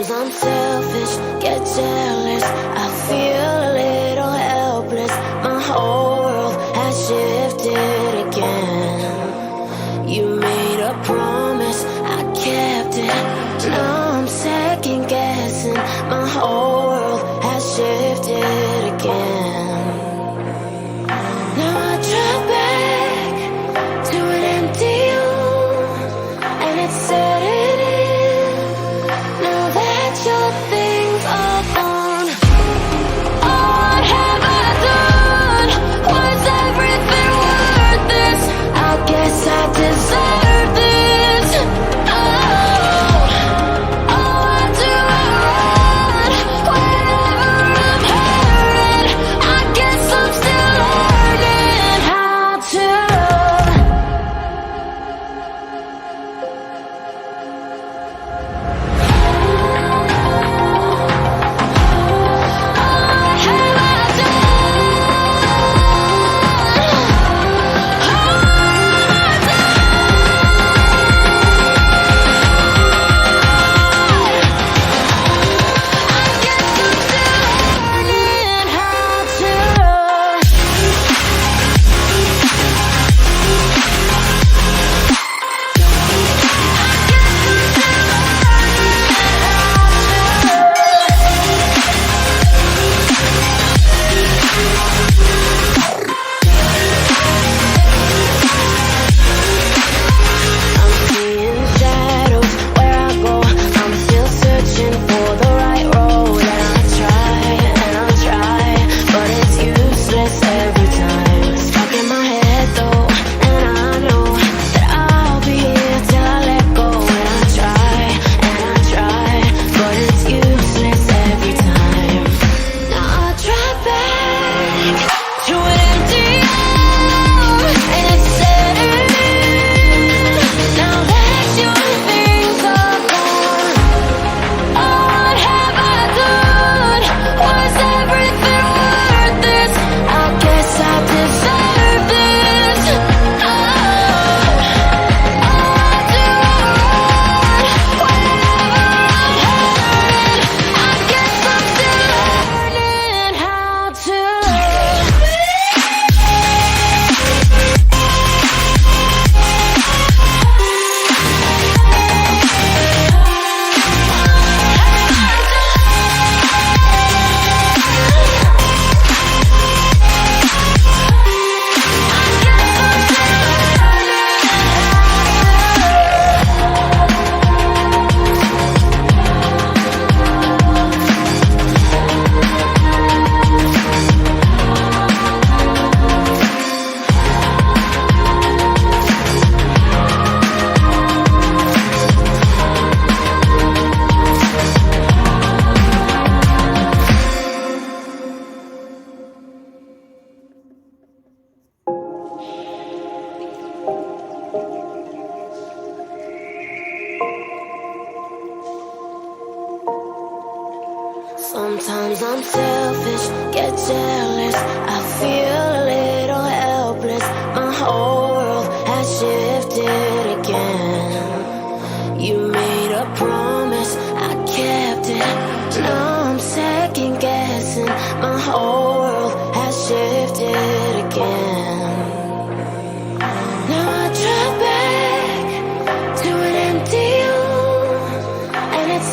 Sometimes I'm selfish, get jealous, I feel a little helpless. My whole world has shifted again. You made a promise, I kept it. Now I'm second guessing. My whole world has shifted again. Now I drop back to an empty room, and it's setting in. Now that your things are gone, what have I done? Was everything worth this? I guess I deserve this. I do run whenever I'm hurting. I guess I'm still learning how to love. Sometimes I'm selfish, get jealous, I feel a little helpless. My whole world has shifted again. You made a promise, I kept it. Now I'm second guessing. My whole world has shifted again. Now I drop back to an empty room, and it's